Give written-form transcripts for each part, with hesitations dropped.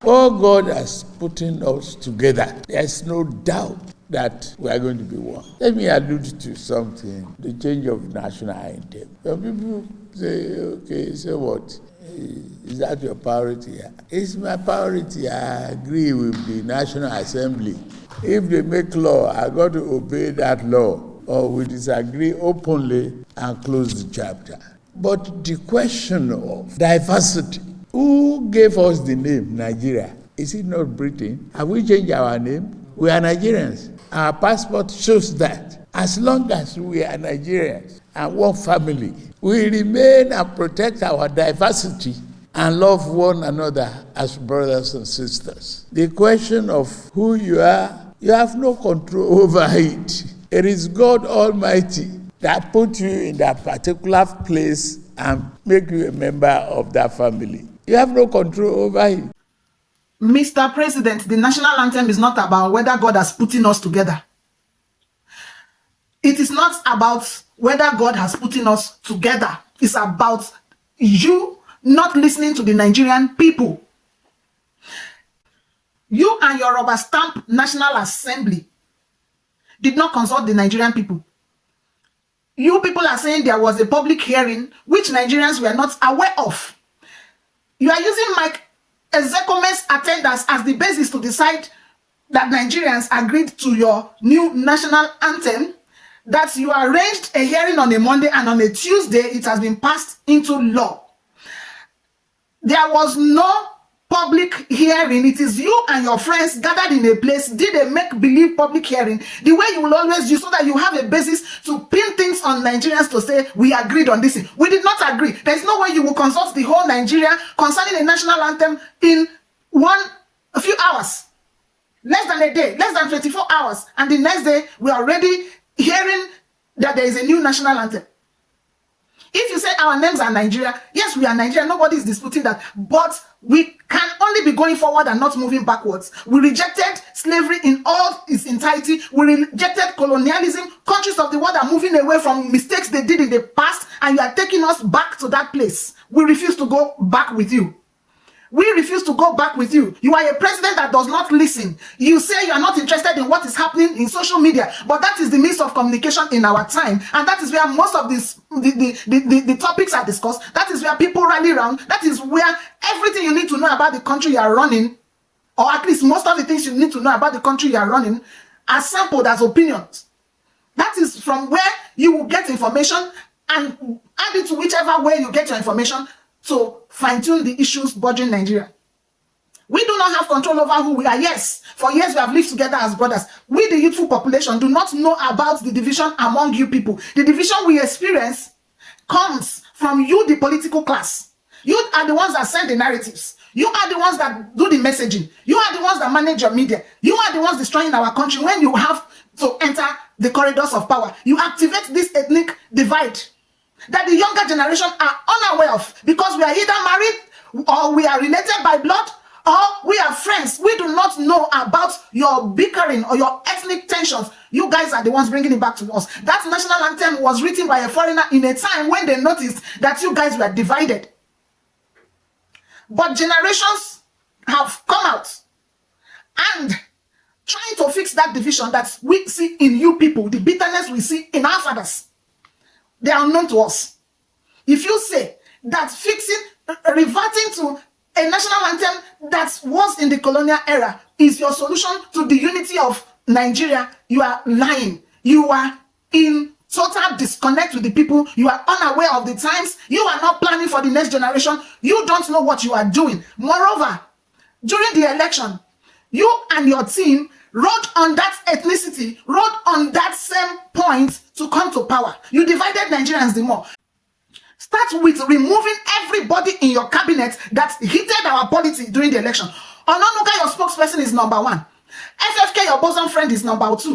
Oh, God has put us together. There's no doubt that we are going to be one. Let me allude to something, the change of national anthem. Some people say, okay, so what? Is that your priority? It's my priority. I agree with the National Assembly. If they make law, I got to obey that law, or we disagree openly and close the chapter. But the question of diversity, who gave us the name Nigeria? Is it not Britain? Have we changed our name? We are Nigerians. Our passport shows that. As long as we are Nigerians and one family, we remain and protect our diversity and love one another as brothers and sisters. The question of who you are, you have no control over it. It is God Almighty that put you in that particular place and make you a member of that family. You have no control over it. Mr. President, the national anthem is not about whether God has put us together. It is not about whether God has put us together. It's about you not listening to the Nigerian people. You and your rubber stamp National Assembly did not consult the Nigerian people. You people are saying there was a public hearing which Nigerians were not aware of. You are using Mike Ezekome's attendance as the basis to decide that Nigerians agreed to your new national anthem, that you arranged a hearing on a Monday and on a Tuesday it has been passed into law. There was no public hearing. It is you and your friends gathered in a place, did a make-believe public hearing, the way you will always do, so that you have a basis to pin things on Nigerians to say, we agreed on this. We did not agree. There's no way you will consult the whole Nigeria concerning a national anthem in a few hours. Less than a day, less than 24 hours. And the next day, we are already hearing that there is a new national anthem. If you say our names are Nigeria, yes, we are Nigeria. Nobody is disputing that. But we can only be going forward and not moving backwards. We rejected slavery in all its entirety. We rejected colonialism. Countries of the world are moving away from mistakes they did in the past, and you are taking us back to that place. We refuse to go back with you. We refuse to go back with you. You are a president that does not listen. You say you are not interested in what is happening in social media, but that is the means of communication in our time. And that is where most of the topics are discussed. That is where people rally around. That is where everything you need to know about the country you are running, or at least most of the things you need to know about the country you are running, are sampled as opinions. That is from where you will get information and add it to whichever way you get your information to fine-tune the issues bothering Nigeria. We do not have control over who we are. Yes, for years we have lived together as brothers. We, the youthful population, do not know about the division among you people. The division we experience comes from you, the political class. You are the ones that send the narratives. You are the ones that do the messaging. You are the ones that manage your media. You are the ones destroying our country. When you have to enter the corridors of power, you activate this ethnic divide that the younger generation are unaware of, because we are either married, or we are related by blood, or we are friends. We do not know about your bickering or your ethnic tensions. You guys are the ones bringing it back to us. That national anthem was written by a foreigner in a time when they noticed that you guys were divided. But generations have come out and trying to fix that division that we see in you people, the bitterness we see in our fathers. They are unknown to us. If you say that reverting to a national anthem that was in the colonial era is your solution to the unity of Nigeria, you are lying. You are in total disconnect with the people. You are unaware of the times. You are not planning for the next generation. You don't know what you are doing. Moreover, during the election, you and your team rode on that ethnicity, rode on that same point to come to power. You divided Nigerians the more. Start with removing everybody in your cabinet that heated our polity during the election. Ononuga, your spokesperson, is number 1. FFK, your bosom friend, is number 2.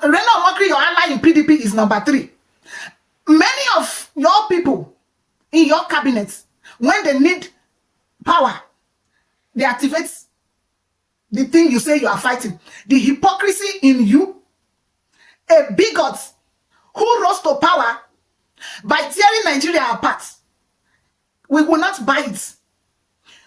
Reno Omokri, your ally in PDP, is number 3. Many of your people in your cabinet, when they need power, they activate the thing you say you are fighting. The hypocrisy in you, a bigot who rose to power by tearing Nigeria apart. We will not buy it.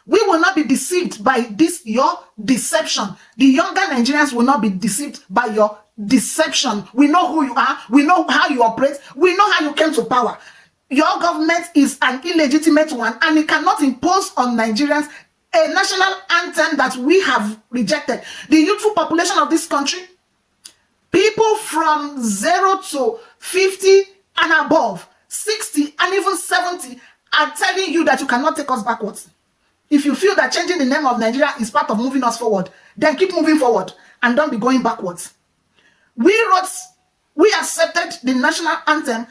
We will not be deceived by this, your deception. The younger Nigerians will not be deceived by your deception. We know who you are. We know how you operate. We know how you came to power. Your government is an illegitimate one, and it cannot impose on Nigerians a national anthem that we have rejected. The youthful population of this country, people from 0 to 50 and above, 60 and even 70, are telling you that you cannot take us backwards. If you feel that changing the name of Nigeria is part of moving us forward, then keep moving forward and don't be going backwards. We accepted the national anthem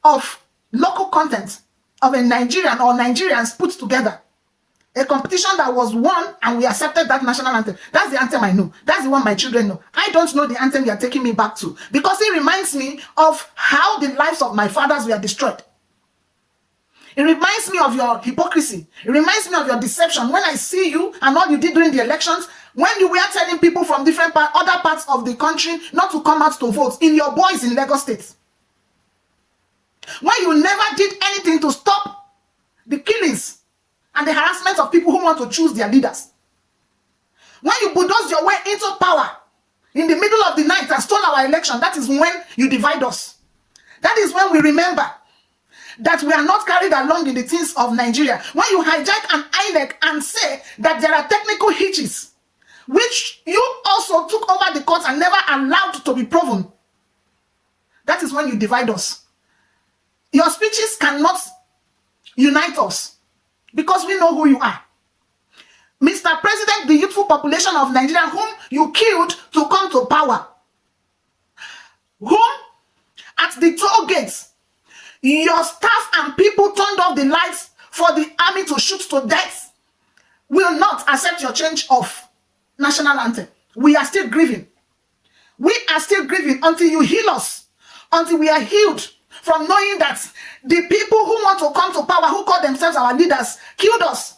of local content of a Nigerian or Nigerians put together. A competition that was won, and we accepted that national anthem. That's the anthem I know. That's the one my children know. I don't know the anthem you're taking me back to, because it reminds me of how the lives of my fathers were destroyed. It reminds me of your hypocrisy. It reminds me of your deception. When I see you and all you did during the elections, when you were telling people from different other parts of the country not to come out to vote in your boys in Lagos State. When you never did anything to stop the killings and the harassment of people who want to choose their leaders. When you bulldoze your way into power in the middle of the night and stole our election, that is when you divide us. That is when we remember that we are not carried along in the things of Nigeria. When you hijack an INEC and say that there are technical hitches, which you also took over the courts and never allowed to be proven, that is when you divide us. Your speeches cannot unite us because we know who you are. Mr. President, the youthful population of Nigeria, whom you killed to come to power, whom at the toll gates, your staff and people turned off the lights for the army to shoot to death, will not accept your change of national anthem. We are still grieving. We are still grieving until you heal us, until we are healed from knowing that the people who want to come to power, who call themselves our leaders, killed us.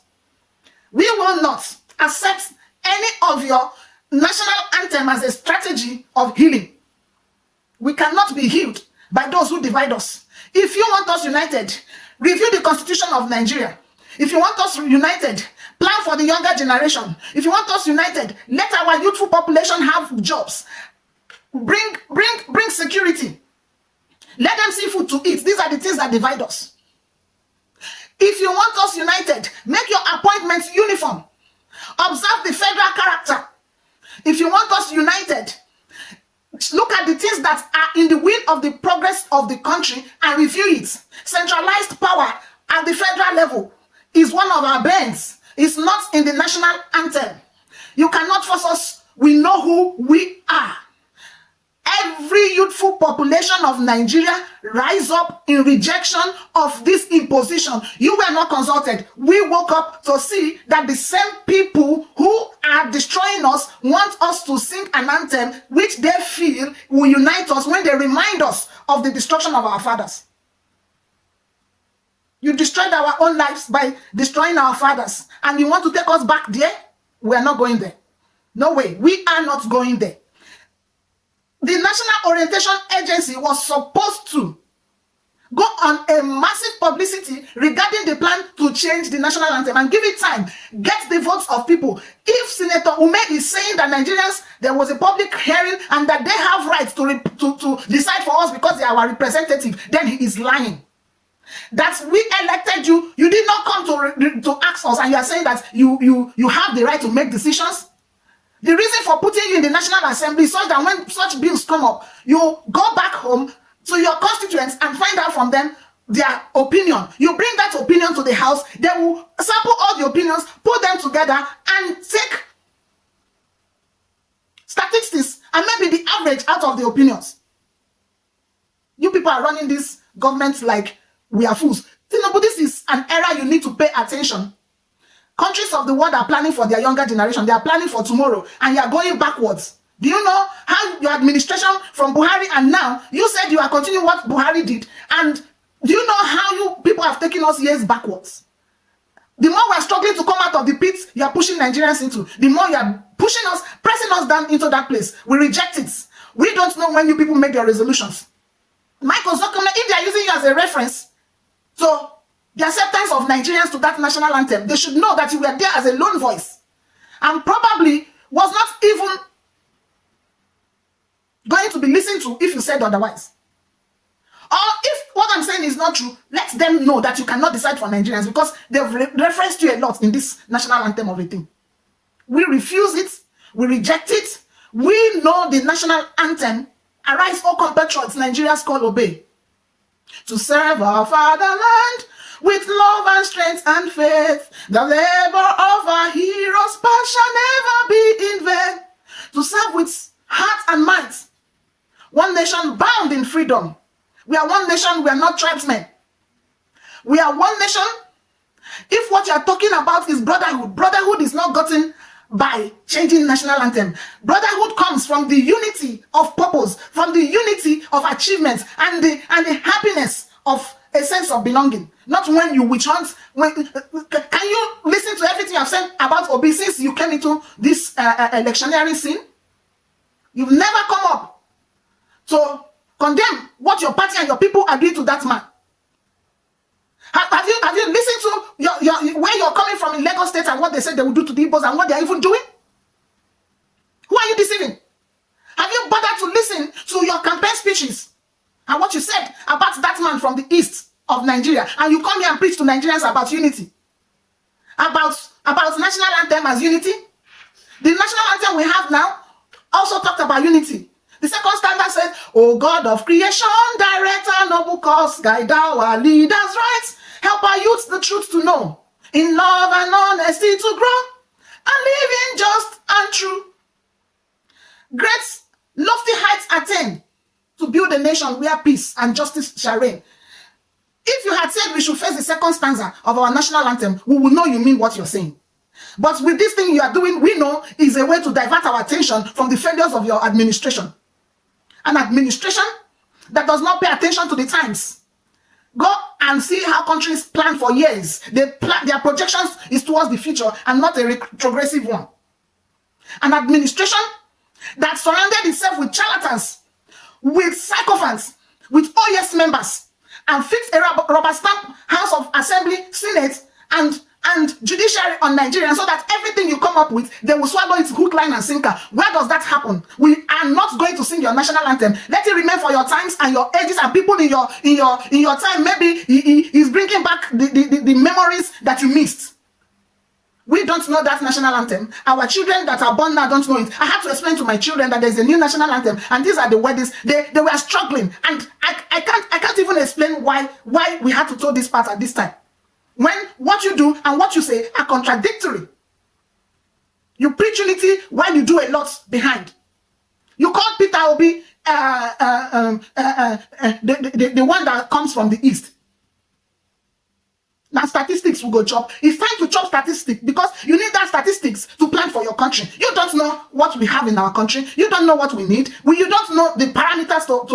We will not accept any of your national anthem as a strategy of healing. We cannot be healed by those who divide us. If you want us united, review the Constitution of Nigeria. If you want us united, plan for the younger generation. If you want us united, let our youthful population have jobs. Bring security. Let them see food to eat. These are the things that divide us. If you want us united, make your appointments uniform. Observe the federal character. If you want us united, look at the things that are in the will of the progress of the country and review it. Centralized power at the federal level is one of our bends. It's not in the national anthem. You cannot force us. We know who we are. Every youthful population of Nigeria rise up in rejection of this imposition. You were not consulted. We woke up to see that the same people who are destroying us want us to sing an anthem which they feel will unite us when they remind us of the destruction of our fathers. You destroyed our own lives by destroying our fathers, and you want to take us back there? We are not going there. No way. We are not going there. The National Orientation Agency was supposed to go on a massive publicity regarding the plan to change the national anthem and give it time, get the votes of people. If Senator Ume is saying that Nigerians, there was a public hearing and that they have rights to decide for us because they are our representative, then he is lying. That we elected you, you did not come to ask us, and you are saying that you have the right to make decisions. The reason for putting you in the National Assembly is so that when such bills come up, you go back home to your constituents and find out from them their opinion. You bring that opinion to the House, they will sample all the opinions, put them together, and take statistics and maybe the average out of the opinions. You people are running this government like we are fools. TINUBU, this is an era you need to pay attention. Countries of the world are planning for their younger generation. They are planning for tomorrow, and you are going backwards. Do you know how your administration from Buhari and now, you said you are continuing what Buhari did, and do you know how you people have taken us years backwards? The more we are struggling to come out of the pit you are pushing Nigerians into, the more you are pushing us, pressing us down into that place. We reject it. We don't know when you people make your resolutions. Michael Zuckerman, if they are using you as a reference to the acceptance of Nigerians to that national anthem, they should know that you were there as a lone voice and probably was not even going to be listened to if you said otherwise. Or if what I'm saying is not true, let them know that you cannot decide for Nigerians because they've referenced you a lot in this national anthem of a thing. We refuse it. We reject it. We know the national anthem, Arise, O compatriots, Nigeria's call obey. To serve our fatherland with love and strength and faith. The labor of our heroes past shall never be in vain. To serve with heart and might. One nation bound in freedom. We are one nation, we are not tribesmen. We are one nation. If what you are talking about is brotherhood, brotherhood is not gotten by changing national anthem. Brotherhood comes from the unity of purpose, from the unity of achievements, and the happiness of a sense of belonging. Not when you witch hunt. Can you listen to everything I've said about Obi since you came into this electioneering scene? You've never come up to condemn what your party and your people agree to that man. Have you listened to where you're coming from in Lagos State and what they said they will do to the Igbos and what they're even doing? Who are you deceiving? Have you bothered to listen to your campaign speeches and what you said about that man from the east of Nigeria? And you come here and preach to Nigerians about unity, about national anthem as unity. The national anthem we have now also talked about unity. The second stanza said, "O God of creation, direct our noble cause, guide our leaders right, help our youth the truth to know, in love and honesty to grow, and live in just and true. Great lofty heights attain, to build a nation where peace and justice shall reign." If you had said we should face the second stanza of our national anthem, we would know you mean what you're saying. But with this thing you are doing, we know is a way to divert our attention from the failures of your administration. An administration that does not pay attention to the times. Go and see how countries plan for years. Their projections is towards the future and not a retrogressive one. An administration that surrounded itself with charlatans, with sycophants, with OES members, and fixed a rubber stamp House of Assembly, Senate, and judiciary on Nigerians so that everything you come up with, they will swallow it hook, line, and sinker. Where does that happen? We are not going to sing your national anthem. Let it remain for your times and your ages and people in your time. Maybe he's bringing back the memories that you missed. We don't know that national anthem. Our children that are born now don't know it. I had to explain to my children that there's a new national anthem, and these are the weddings. They were struggling, and I can't even explain why we had to throw this part at this time. When what you do and what you say are contradictory. You preach unity while you do a lot behind. You call Peter Obi the one that comes from the east. Now statistics will go chop. It's time to chop statistics because you need that statistics to plan for your country. You don't know what we have in our country. You don't know what we need. You don't know the parameters to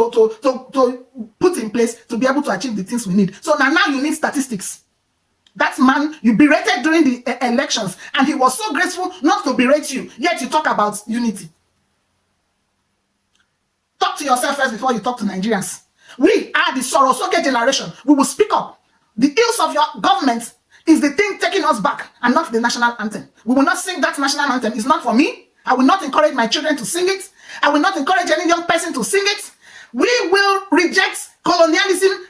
put in place to be able to achieve the things we need. So now you need statistics. That man you berated during the elections, and he was so graceful not to berate you, yet you talk about unity. Talk to yourself first before you talk to Nigerians. We are the Sorosoke generation. We will speak up. The ills of your government is the thing taking us back and not the national anthem. We will not sing that national anthem. It's not for me. I will not encourage my children to sing it. I will not encourage any young person to sing it. We will reject colonialism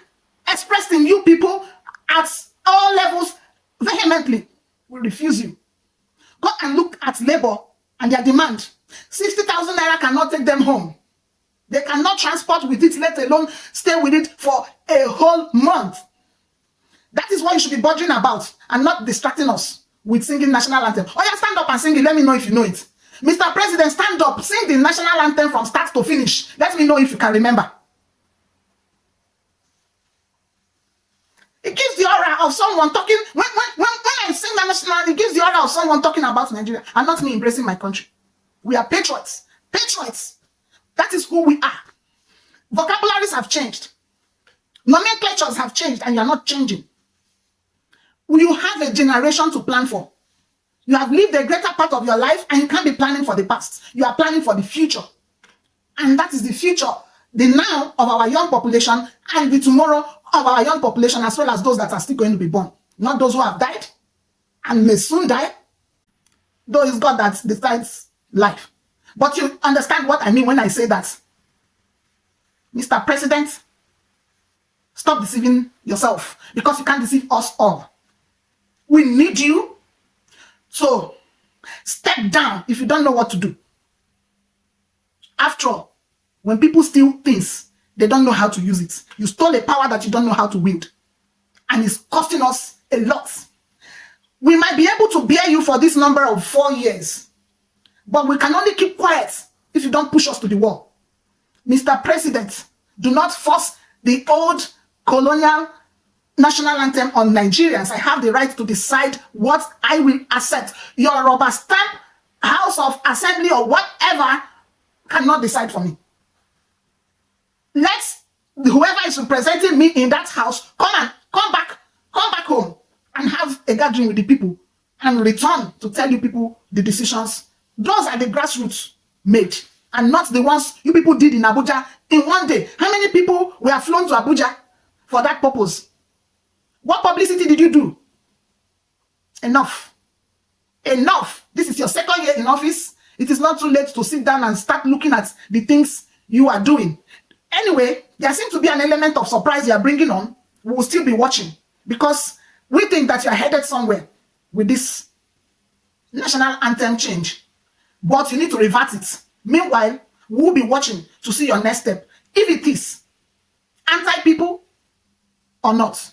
expressed in you people at all levels vehemently. We refuse you. Go and look at labor and their demand. 60,000 naira cannot take them home. They cannot transport with it, let alone stay with it for a whole month. That is what you should be bothering about and not distracting us with singing national anthem. Oh yeah, stand up and sing it. Let me know if you know it. Mr. President, stand up. Sing the national anthem from start to finish. Let me know if you can remember. It gives the aura of someone talking. When I sing the national, it gives the aura of someone talking about Nigeria and not me embracing my country. We are patriots. Patriots. That is who we are. Vocabularies have changed. Nomenclatures have changed and you are not changing. You have a generation to plan for. You have lived a greater part of your life and you can't be planning for the past. You are planning for the future. And that is the future, the now of our young population and the tomorrow of our young population, as well as those that are still going to be born, not those who have died and may soon die, though it's God that decides life. But you understand what I mean when I say that. Mr. President, stop deceiving yourself, because you can't deceive us all. We need you. So step down if you don't know what to do. After all, when people steal things, they don't know how to use it. You stole a power that you don't know how to wield, and it's costing us a lot. We might be able to bear you for this number of 4 years, but we can only keep quiet if you don't push us to the wall. Mr. President, do not force the old colonial national anthem on Nigerians. I have the right to decide what I will accept. Your rubber stamp House of Assembly or whatever cannot decide for me. Let whoever is representing me in that house come back home and have a gathering with the people and return to tell you people the decisions. Those are the grassroots made, and not the ones you people did in Abuja in one day. How many people were flown to Abuja for that purpose? What publicity did you do? Enough. Enough. This is your second year in office. It is not too late to sit down and start looking at the things you are doing. Anyway, there seems to be an element of surprise you are bringing on. We will still be watching, because we think that you are headed somewhere with this national anthem change. But you need to revert it. Meanwhile, we will be watching to see your next step, if it is anti-people or not.